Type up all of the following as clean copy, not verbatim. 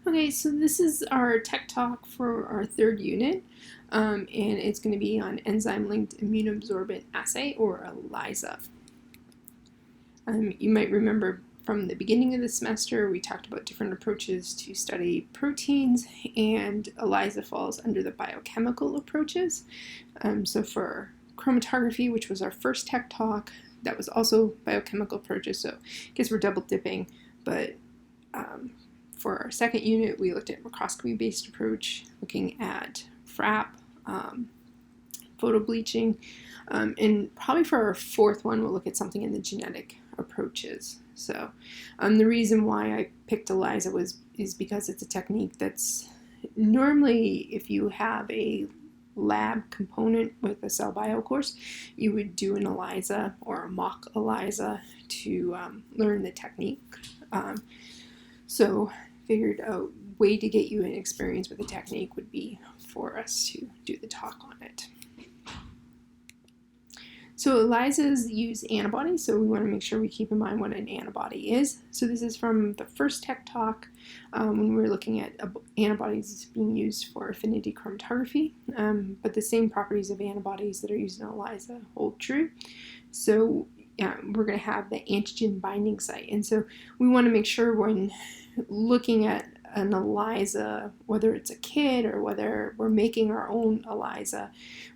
Okay, so this is our tech talk for our third unit, and it's going to be on enzyme-linked immunosorbent assay, or ELISA. You might remember from the beginning of the semester we talked about different approaches to study proteins, and ELISA falls under the biochemical approaches. So for chromatography, which was our first tech talk, that was also biochemical approaches, so I guess we're double dipping, but for our second unit, we looked at microscopy-based approach, looking at FRAP, photo bleaching, and probably for our fourth one, we'll look at something in the genetic approaches. So the reason why I picked ELISA is because it's a technique that's normally, if you have a lab component with a cell bio course, you would do an ELISA or a mock ELISA to learn the technique. So figured a way to get you an experience with the technique would be for us to do the talk on it. So ELISAs use antibodies, so we want to make sure we keep in mind what an antibody is. So this is from the first tech talk when we were looking at antibodies being used for affinity chromatography, but the same properties of antibodies that are used in ELISA hold true. So we're going to have the antigen binding site, and so we want to make sure when looking at an ELISA, whether it's a kit or whether we're making our own ELISA,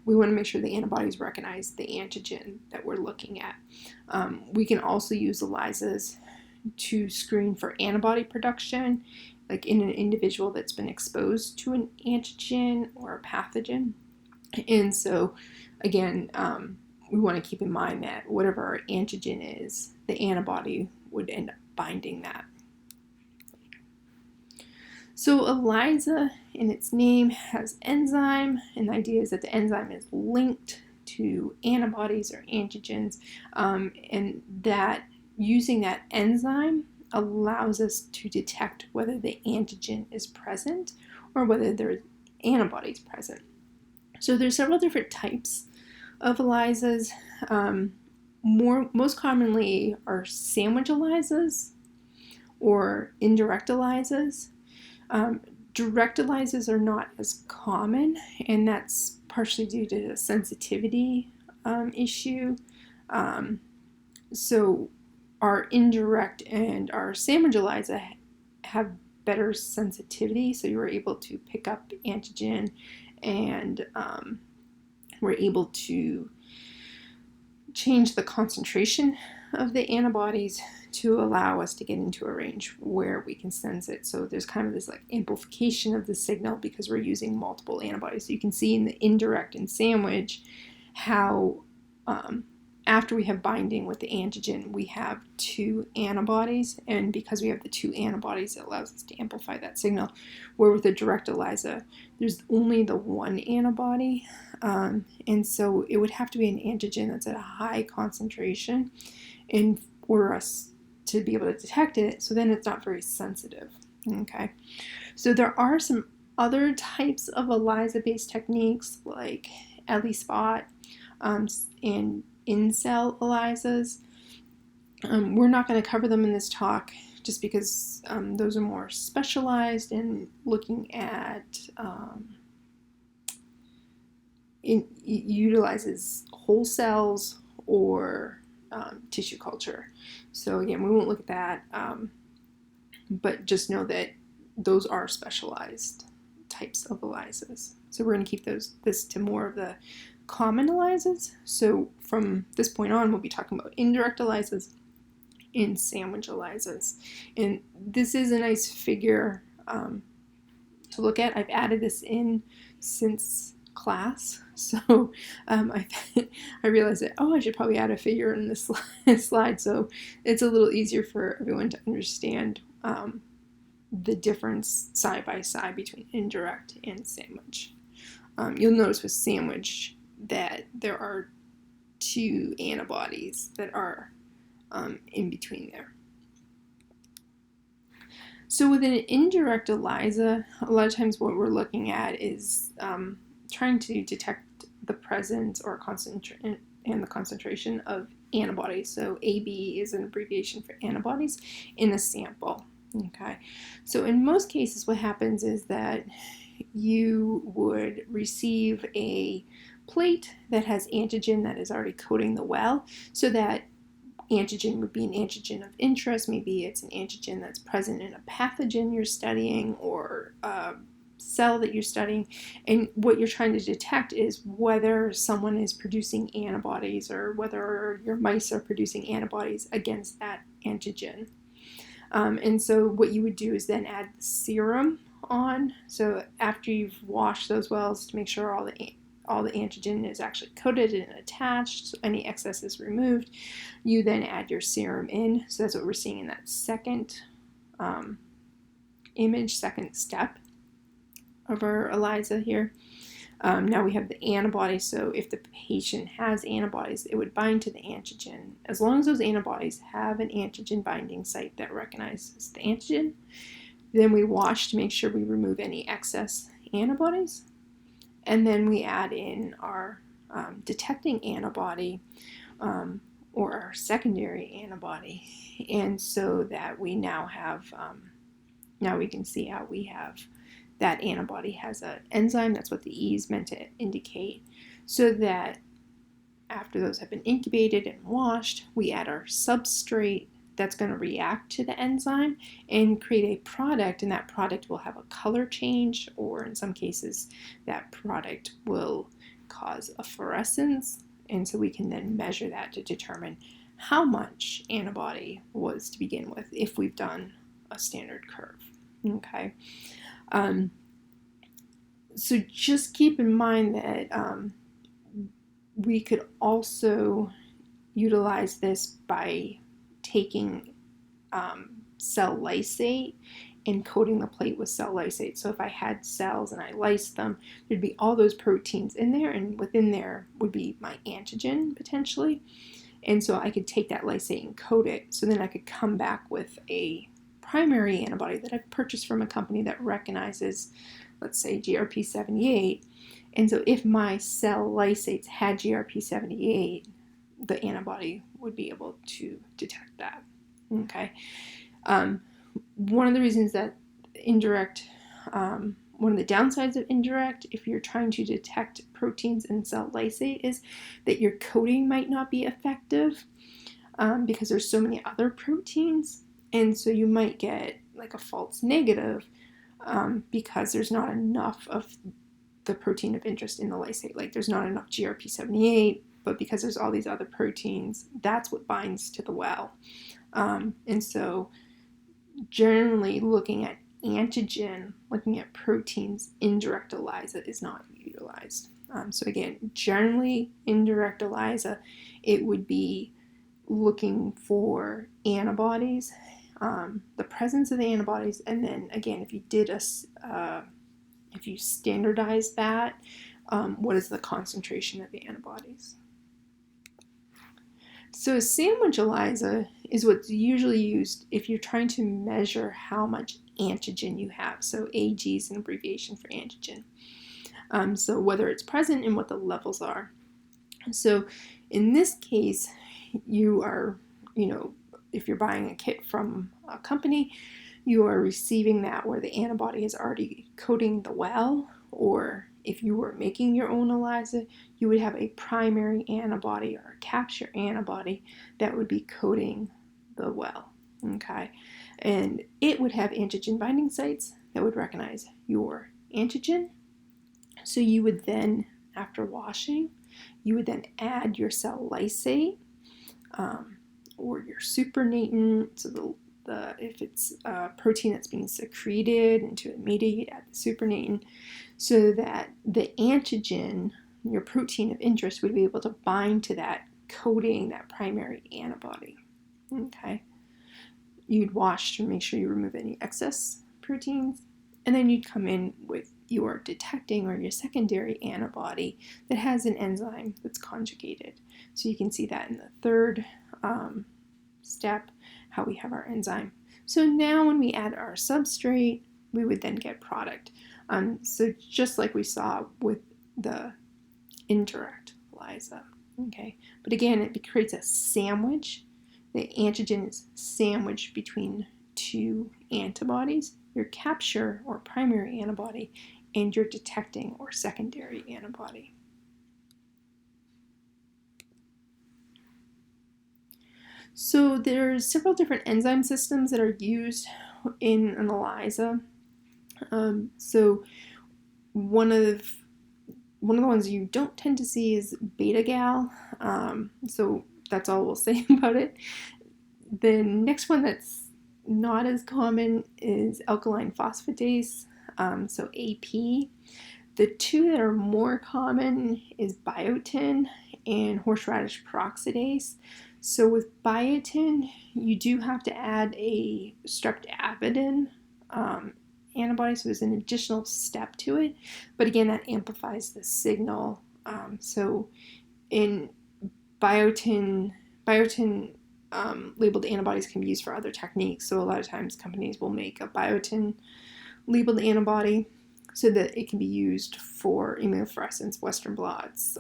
we want to make sure the antibodies recognize the antigen that we're looking at. We can also use ELISAs to screen for antibody production, like in an individual that's been exposed to an antigen or a pathogen. And so, again, we want to keep in mind that whatever our antigen is, the antibody would end up binding that. So ELISA, in its name, has enzyme, and the idea is that the enzyme is linked to antibodies or antigens, and that using that enzyme allows us to detect whether the antigen is present or whether there are antibodies present. So there's several different types of ELISAs. Most commonly are sandwich ELISAs or indirect ELISAs. Direct ELISAs are not as common, and that's partially due to the sensitivity issue. So our indirect and our sandwich ELISA have better sensitivity, so you're able to pick up antigen, and we're able to change the concentration of the antibodies to allow us to get into a range where we can sense it. So there's kind of this like amplification of the signal because we're using multiple antibodies. So you can see in the indirect and sandwich how after we have binding with the antigen, we have two antibodies, and because we have the two antibodies, it allows us to amplify that signal. Where with the direct ELISA, there's only the one antibody, and so it would have to be an antigen that's at a high concentration in order us to be able to detect it, so then it's not very sensitive. Okay, so there are some other types of ELISA-based techniques like ELISpot and in-cell ELISAs. We're not going to cover them in this talk just because those are more specialized in looking at it utilizes whole cells or tissue culture. So again, we won't look at that, but just know that those are specialized types of ELISAs. So we're going to keep this to more of the common ELISAs. So from this point on, we'll be talking about indirect ELISAs and sandwich ELISAs. And this is a nice figure to look at. I've added this in since class, so I realized that, I should probably add a figure in this slide, so it's a little easier for everyone to understand the difference side by side between indirect and sandwich. You'll notice with sandwich that there are two antibodies that are in between there. So with an indirect ELISA, a lot of times what we're looking at is trying to detect the presence or the concentration of antibodies. So AB is an abbreviation for antibodies in a sample. Okay, so in most cases what happens is that you would receive a plate that has antigen that is already coating the well, so that antigen would be an antigen of interest. Maybe it's an antigen that's present in a pathogen you're studying or a cell that you're studying, and what you're trying to detect is whether someone is producing antibodies or whether your mice are producing antibodies against that antigen. And so what you would do is then add the serum on. So after you've washed those wells to make sure all the antigen is actually coated and attached, so any excess is removed, you then add your serum in. So that's what we're seeing in that second image, second step of our ELISA here. Now we have the antibodies, so if the patient has antibodies, it would bind to the antigen. As long as those antibodies have an antigen binding site that recognizes the antigen, then we wash to make sure we remove any excess antibodies, and then we add in our detecting antibody or our secondary antibody, and so that we now have, now we can see how we have that antibody has an enzyme. That's what the E is meant to indicate. So that after those have been incubated and washed, we add our substrate that's going to react to the enzyme and create a product, and that product will have a color change, or in some cases that product will cause a fluorescence, and so we can then measure that to determine how much antibody was to begin with if we've done a standard curve. Okay. So just keep in mind that we could also utilize this by taking cell lysate and coating the plate with cell lysate. So if I had cells and I lysed them, there'd be all those proteins in there, and within there would be my antigen potentially. And so I could take that lysate and coat it, so then I could come back with a primary antibody that I've purchased from a company that recognizes, let's say, GRP78. And so if my cell lysates had GRP78, the antibody would be able to detect that. Okay. One of the reasons that indirect, one of the downsides of indirect, if you're trying to detect proteins in cell lysate, is that your coating might not be effective because there's so many other proteins. And so you might get like a false negative because there's not enough of the protein of interest in the lysate. Like there's not enough GRP78, but because there's all these other proteins, that's what binds to the well. And so generally looking at antigen, looking at proteins, indirect ELISA is not utilized. So again, generally indirect ELISA, it would be looking for antibodies, the presence of the antibodies, and then again, if you did if you standardize that, what is the concentration of the antibodies? So sandwich ELISA is what's usually used if you're trying to measure how much antigen you have. So AG is an abbreviation for antigen. So whether it's present and what the levels are. So in this case, you are, if you're buying a kit from a company, you are receiving that where the antibody is already coating the well, or if you were making your own ELISA, you would have a primary antibody or a capture antibody that would be coating the well, okay? And it would have antigen binding sites that would recognize your antigen. So you would then, after washing, you would then add your cell lysate or your supernatant. So if it's a protein that's being secreted into a mediate, add the supernatant, so that the antigen, your protein of interest, would be able to bind to that coating, that primary antibody. Okay. You'd wash to make sure you remove any excess proteins, and then you'd come in with your detecting or your secondary antibody that has an enzyme that's conjugated. So you can see that in the third step, how we have our enzyme. So now when we add our substrate, we would then get product. So just like we saw with the indirect ELISA, okay? But again, it creates a sandwich. The antigen is sandwiched between two antibodies, your capture or primary antibody, and your detecting or secondary antibody. So there's several different enzyme systems that are used in an ELISA. So one of the ones you don't tend to see is beta-gal. So that's all we'll say about it. The next one that's not as common is alkaline phosphatase, so AP. The two that are more common is biotin and horseradish peroxidase. So with biotin, you do have to add a streptavidin antibody, so there's an additional step to it. But again, that amplifies the signal. So in biotin labeled antibodies can be used for other techniques. So a lot of times companies will make a biotin labeled antibody so that it can be used for immunofluorescence, Western blots,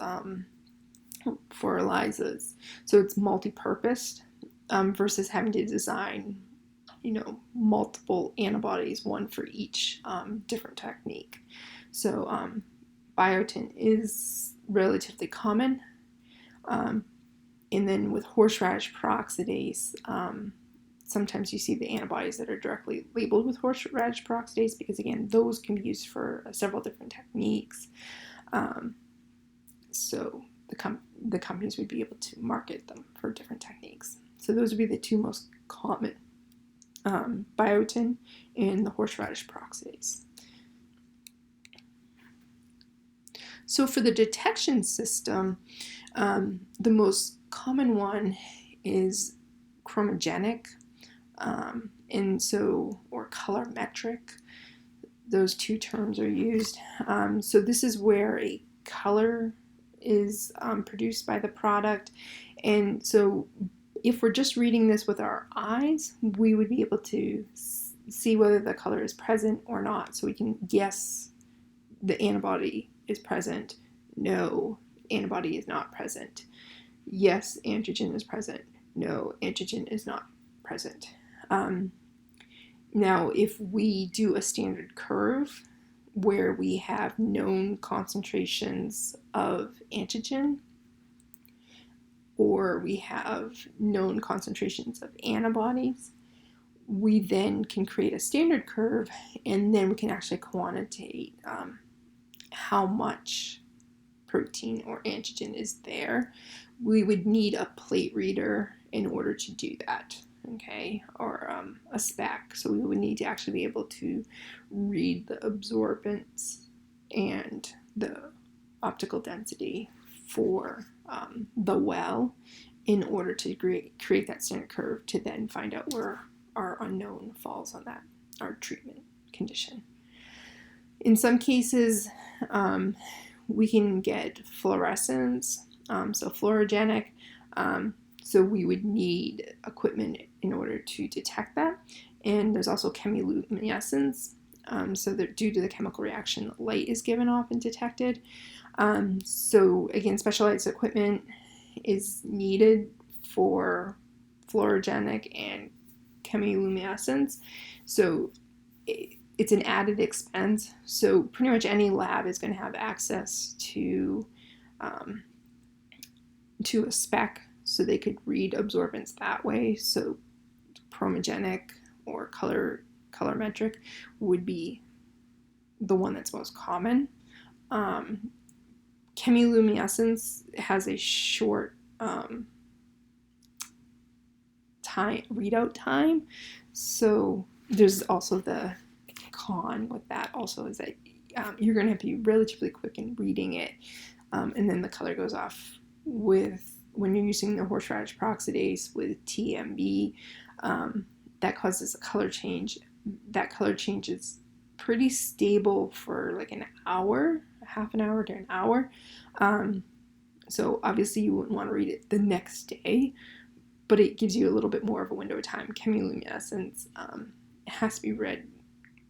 for ELISAs. So it's multi-purposed versus having to design, multiple antibodies, one for each different technique. So biotin is relatively common. And then with horseradish peroxidase, sometimes you see the antibodies that are directly labeled with horseradish peroxidase because, again, those can be used for several different techniques. So the companies would be able to market them for different techniques. So those would be the two most common, biotin and the horseradish peroxidase. So for the detection system, the most common one is chromogenic, or colorimetric. Those two terms are used. So this is where a color is produced by the product. And so if we're just reading this with our eyes, we would be able to see whether the color is present or not. So we can guess the antibody is present. No, antibody is not present. Yes, antigen is present. No, antigen is not present. Now, if we do a standard curve where we have known concentrations of antigen, or we have known concentrations of antibodies, we then can create a standard curve, and then we can actually quantitate how much protein or antigen is there. We would need a plate reader in order to do that, okay, or a spec. So we would need to actually be able to read the absorbance and the optical density for the well in order to create that standard curve to then find out where our unknown falls on that, our treatment condition. In some cases, we can get fluorescence, so fluorogenic. So we would need equipment in order to detect that. And there's also chemiluminescence. So that due to the chemical reaction, light is given off and detected. So again, specialized equipment is needed for fluorogenic and chemiluminescence. So it's an added expense. So pretty much any lab is going to have access to a spec, so they could read absorbance that way. So chromogenic or colorimetric would be the one that's most common. Chemiluminescence has a short readout time. So there's also the con with that also is that you're going to have to be relatively quick in reading it, and then the color goes off when you're using the horseradish peroxidase with TMB. That causes a color change. That color change is pretty stable for like an hour, half an hour to an hour. So obviously you wouldn't want to read it the next day, but it gives you a little bit more of a window of time. Chemiluminescence has to be read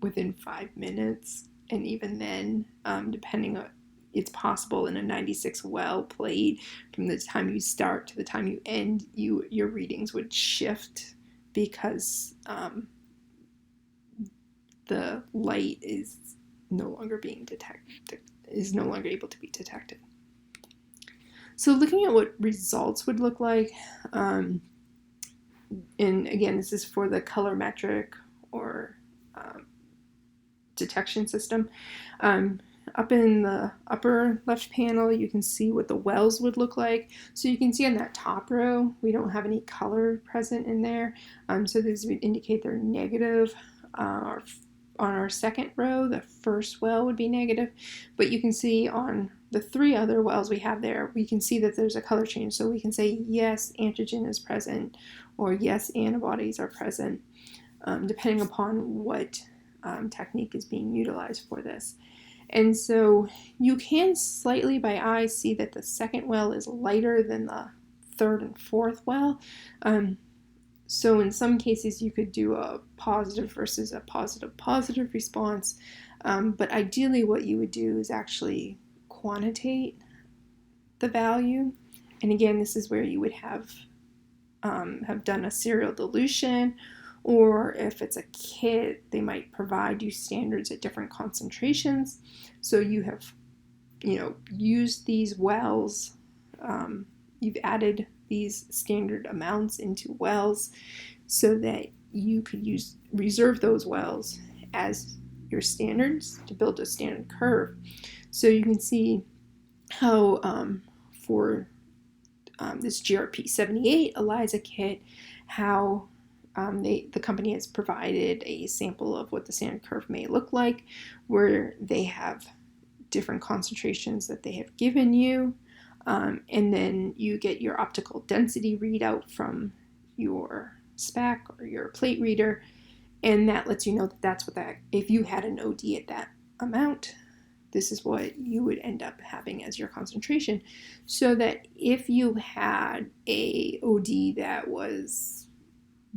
within 5 minutes, and even then, depending on, it's possible in a 96 well plate, from the time you start to the time you end, your readings would shift because the light is no longer being detected, is no longer able to be detected. So looking at what results would look like, and again, this is for the colorimetric or detection system. Up in the upper left panel, you can see what the wells would look like. So you can see on that top row, we don't have any color present in there. So these would indicate they're negative. On our second row, the first well would be negative. But you can see on the 3 other wells we have there, we can see that there's a color change. So we can say, yes, antigen is present, or yes, antibodies are present, depending upon what technique is being utilized for this. And so you can slightly by eye see that the second well is lighter than the third and fourth well. So in some cases you could do a positive versus a positive response. But ideally what you would do is actually quantitate the value. And again, this is where you would have done a serial dilution, or if it's a kit, they might provide you standards at different concentrations. So you have, used these wells, you've added these standard amounts into wells so that you could reserve those wells as your standards to build a standard curve. So you can see how for this GRP78 ELISA kit, how the company has provided a sample of what the standard curve may look like, where they have different concentrations that they have given you, and then you get your optical density readout from your SPAC or your plate reader, and that lets you know that that's what if you had an OD at that amount, this is what you would end up having as your concentration. So that if you had a OD that was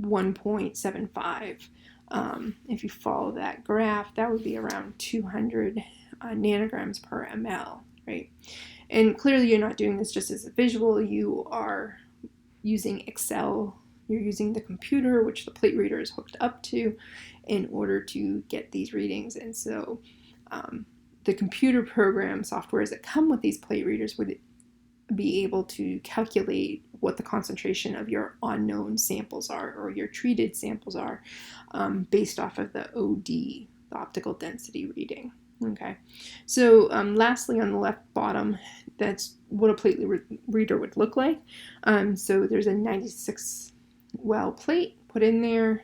1.75, if you follow that graph, that would be around 200 nanograms per ml, right? And clearly you're not doing this just as a visual, you are using Excel, you're using the computer, which the plate reader is hooked up to, in order to get these readings. And so the computer program softwares that come with these plate readers would be able to calculate what the concentration of your unknown samples are, or your treated samples are, based off of the OD, the optical density reading. Okay, so lastly on the left bottom, that's what a plate reader would look like. So there's a 96 well plate put in there.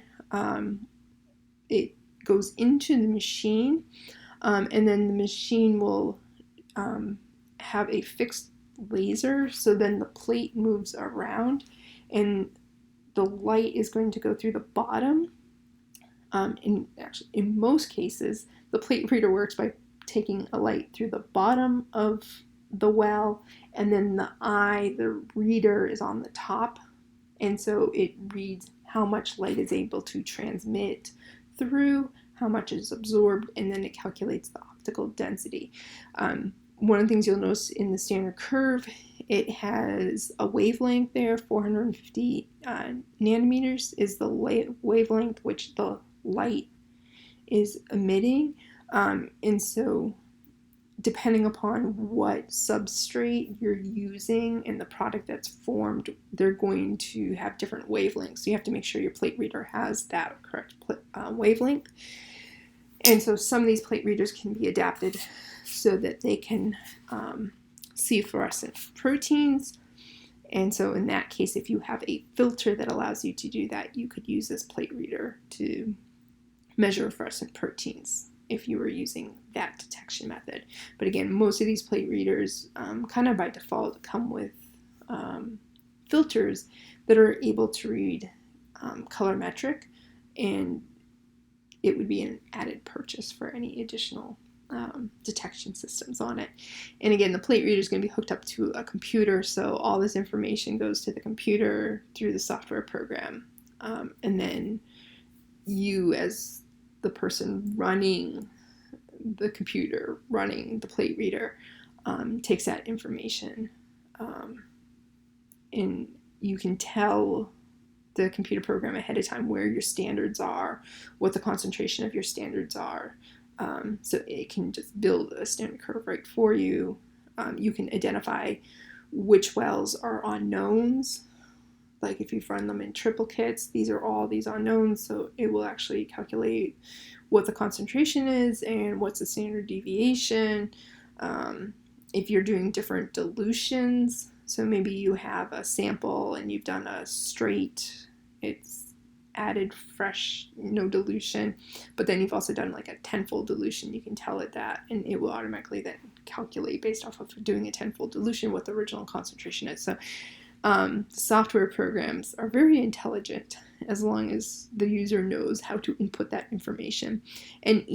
It goes into the machine, and then the machine will have a fixed laser, so then the plate moves around and the light is going to go through the bottom. In most cases, the plate reader works by taking a light through the bottom of the well, and then the reader is on the top, and so it reads how much light is able to transmit through, how much is absorbed, and then it calculates the optical density. One of the things you'll notice in the standard curve, it has a wavelength there, 450 nanometers is the wavelength which the light is emitting. And so depending upon what substrate you're using and the product that's formed, they're going to have different wavelengths. So you have to make sure your plate reader has that correct wavelength. And so some of these plate readers can be adapted so that they can see fluorescent proteins. And so in that case, if you have a filter that allows you to do that, you could use this plate reader to measure fluorescent proteins if you were using that detection method. But again, most of these plate readers kind of by default come with filters that are able to read colorimetric, and it would be an added purchase for any additional detection systems on it. And again, the plate reader is going to be hooked up to a computer, so all this information goes to the computer through the software program. And then you, as the person running the computer, running the plate reader, takes that information, and you can tell the computer program ahead of time where your standards are, what the concentration of your standards are. So it can just build a standard curve right for you. You can identify which wells are unknowns. Like if you've run them in triplicates, these are all these unknowns, so it will actually calculate what the concentration is and what's the standard deviation. If you're doing different dilutions, so maybe you have a sample and you've done a straight, it's added fresh, no dilution, but then you've also done like a tenfold dilution, you can tell it that, and it will automatically then calculate based off of doing a tenfold dilution what the original concentration is. So software programs are very intelligent as long as the user knows how to input that information. And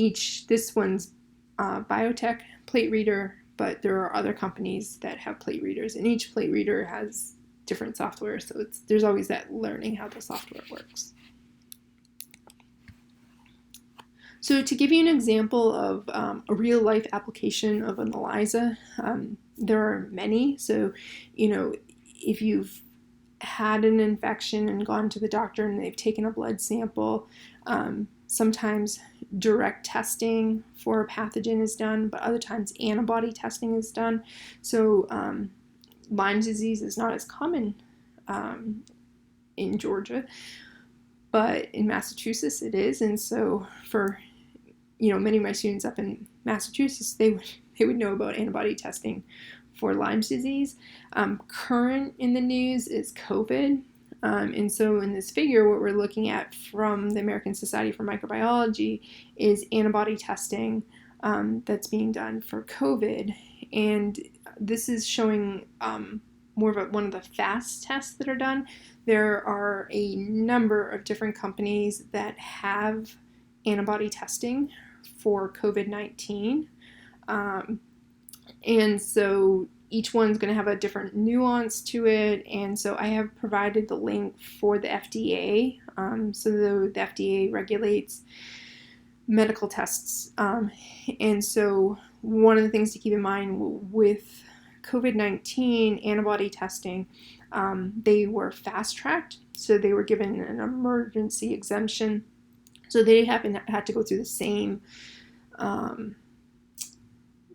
this one's biotech plate reader, but there are other companies that have plate readers, and each plate reader has different software, so there's always that learning how the software works. So to give you an example of a real-life application of an ELISA, there are many. So, if you've had an infection and gone to the doctor and they've taken a blood sample, sometimes direct testing for a pathogen is done, but other times antibody testing is done. So Lyme disease is not as common in Georgia, but in Massachusetts it is. And so for many of my students up in Massachusetts, they would know about antibody testing for Lyme disease. Current in the news is COVID. And so in this figure, what we're looking at from the American Society for Microbiology is antibody testing that's being done for COVID. And this is showing more of one of the fast tests that are done. There are a number of different companies that have antibody testing for COVID-19. And so each one's going to have a different nuance to it. And so I have provided the link for the FDA. So the FDA regulates medical tests. And so one of the things to keep in mind with COVID-19 antibody testing, they were fast-tracked. So they were given an emergency exemption. So they had to go through the same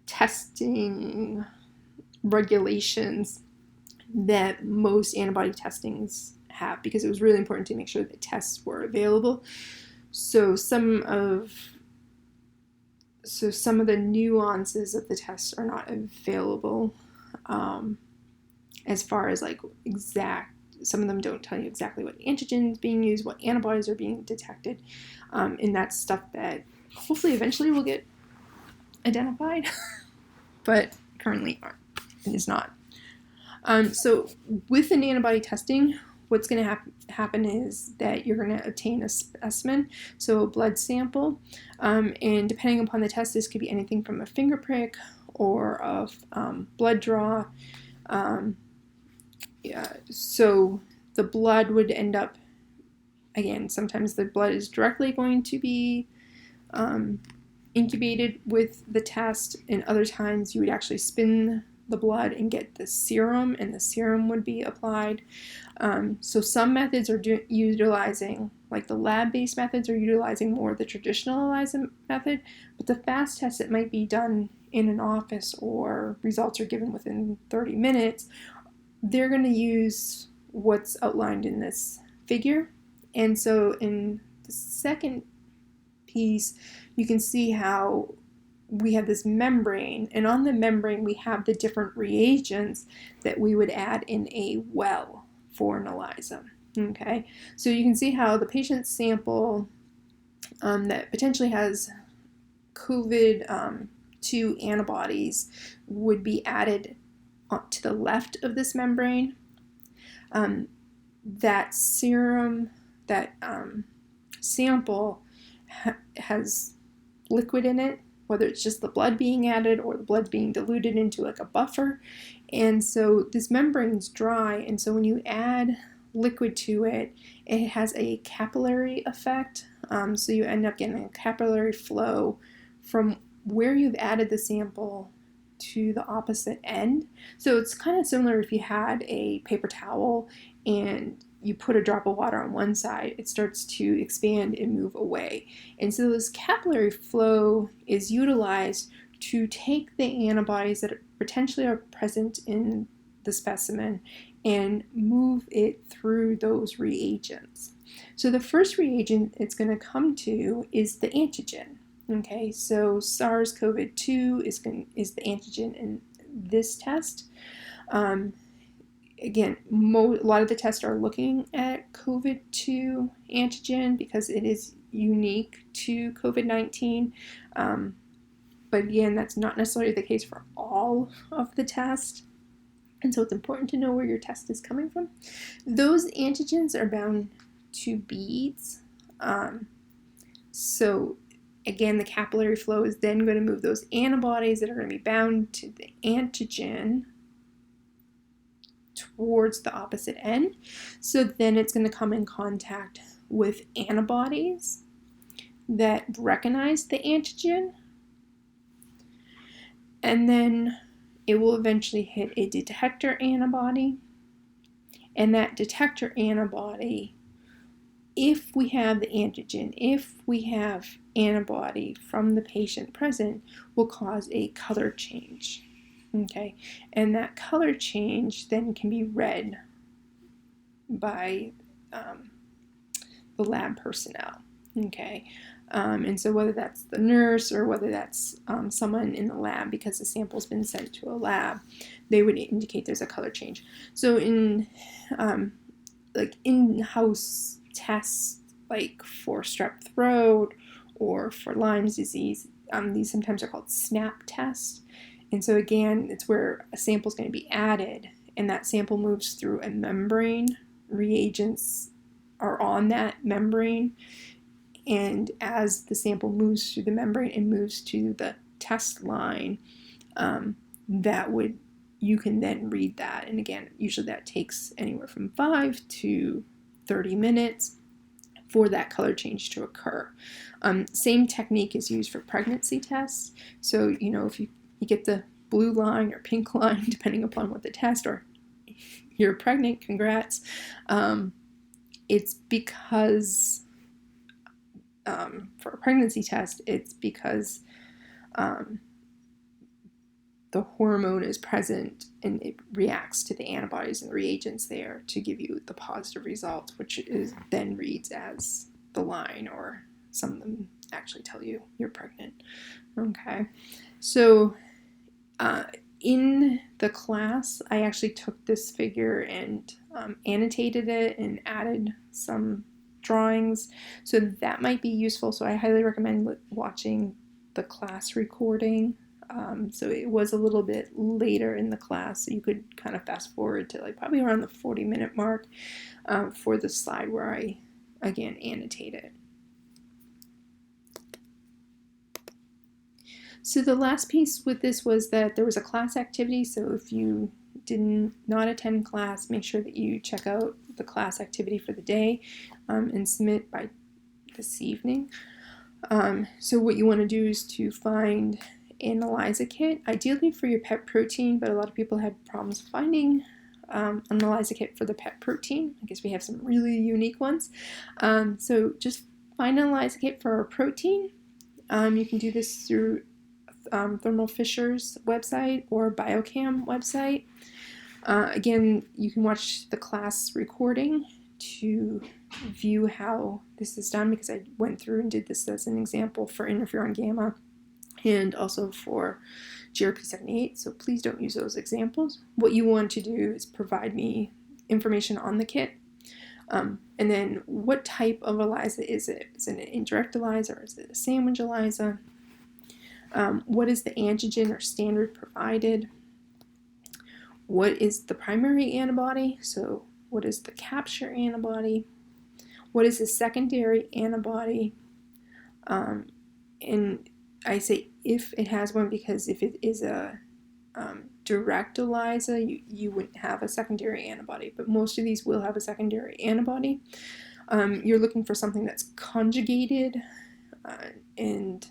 testing regulations that most antibody testings have, because it was really important to make sure that tests were available. So some of the nuances of the tests are not available, as far as some of them don't tell you exactly what antigen is being used, what antibodies are being detected, and that's stuff that hopefully eventually will get identified, but currently it is not. So with an antibody testing, what's going to happen is that you're going to obtain a specimen, so a blood sample, and depending upon the test, this could be anything from a finger prick or a blood draw. So the blood would end up, again, sometimes the blood is directly going to be incubated with the test, and other times you would actually spin the blood and get the serum, and the serum would be applied. So some methods are utilizing, like the lab-based methods are utilizing more the traditional ELISA method, but the fast test that might be done in an office or results are given within 30 minutes, they're going to use what's outlined in this figure. And so in the second piece, you can see how we have this membrane, and on the membrane we have the different reagents that we would add in a well for an ELISA. Okay, so you can see how the patient sample that potentially has COVID-2 antibodies would be added to the left of this membrane. That serum, that sample has liquid in it, whether it's just the blood being added or the blood being diluted into like a buffer. And so this membrane's dry, and so when you add liquid to it, it has a capillary effect. So you end up getting a capillary flow from where you've added the sample to the opposite end. So it's kind of similar if you had a paper towel and you put a drop of water on one side, it starts to expand and move away. And so this capillary flow is utilized to take the antibodies that potentially are present in the specimen and move it through those reagents. So the first reagent it's going to come to is the antigen. Okay, so SARS-CoV-2 is the antigen in this test. Again, a lot of the tests are looking at COVID-2 antigen because it is unique to COVID-19. But again, that's not necessarily the case for all of the tests. And so it's important to know where your test is coming from. Those antigens are bound to beads. So again, the capillary flow is then going to move those antibodies that are going to be bound to the antigen towards the opposite end. So then it's going to come in contact with antibodies that recognize the antigen. And then it will eventually hit a detector antibody. And that detector antibody, if we have the antigen, if we have antibody from the patient present, will cause a color change. Okay, and that color change then can be read by the lab personnel. Okay, and so whether that's the nurse or whether that's someone in the lab, because the sample's been sent to a lab, they would indicate there's a color change. So in like in-house tests, like for strep throat or for Lyme's disease, these sometimes are called SNAP tests. And so again, it's where a sample is going to be added, and that sample moves through a membrane. Reagents are on that membrane, and as the sample moves through the membrane and moves to the test line, you can then read that. And again, usually that takes anywhere from 5 to 30 minutes for that color change to occur. Same technique is used for pregnancy tests. So, if you get the blue line or pink line, depending upon what the test, or you're pregnant, congrats. It's because, for a pregnancy test, it's because the hormone is present and it reacts to the antibodies and the reagents there to give you the positive result, which is then reads as the line, or some of them actually tell you you're pregnant. Okay, so in the class, I actually took this figure and annotated it and added some drawings, so that might be useful. So I highly recommend watching the class recording. So it was a little bit later in the class, so you could kind of fast forward to like probably around the 40-minute mark for the slide where I, again, annotated. So the last piece with this was that there was a class activity. So if you did not attend class, make sure that you check out the class activity for the day and submit by this evening. So what you want to do is to find an ELISA kit, ideally for your pet protein, but a lot of people had problems finding an ELISA kit for the pet protein. I guess we have some really unique ones. So just find an ELISA kit for our protein. You can do this through Thermo Fisher's website or Biochem website. Again, you can watch the class recording to view how this is done, because I went through and did this as an example for interferon gamma and also for GRP78, so please don't use those examples. What you want to do is provide me information on the kit, and then what type of ELISA is it? Is it an indirect ELISA or is it a sandwich ELISA? What is the antigen or standard provided? What is the primary antibody? So what is the capture antibody? What is the secondary antibody? And I say if it has one, because if it is a direct ELISA, you wouldn't have a secondary antibody, but most of these will have a secondary antibody. You're looking for something that's conjugated, and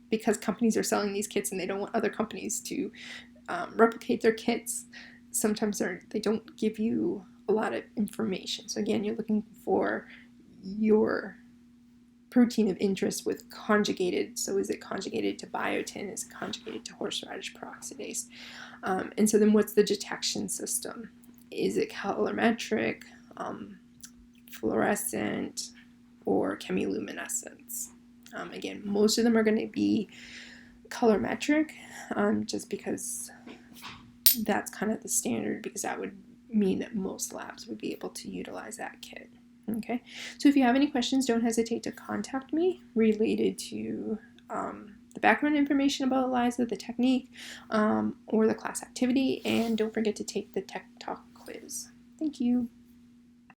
because companies are selling these kits and they don't want other companies to replicate their kits, sometimes they don't give you a lot of information. So again, you're looking for your protein of interest with conjugated. So is it conjugated to biotin? Is it conjugated to horseradish peroxidase? And so then what's the detection system? Is it colorimetric, fluorescent, or chemiluminescence? Again, most of them are going to be colorimetric, just because that's kind of the standard, because that would mean that most labs would be able to utilize that kit. Okay, so if you have any questions, don't hesitate to contact me related to the background information about ELISA, the technique, or the class activity, and don't forget to take the Tech Talk quiz. Thank you.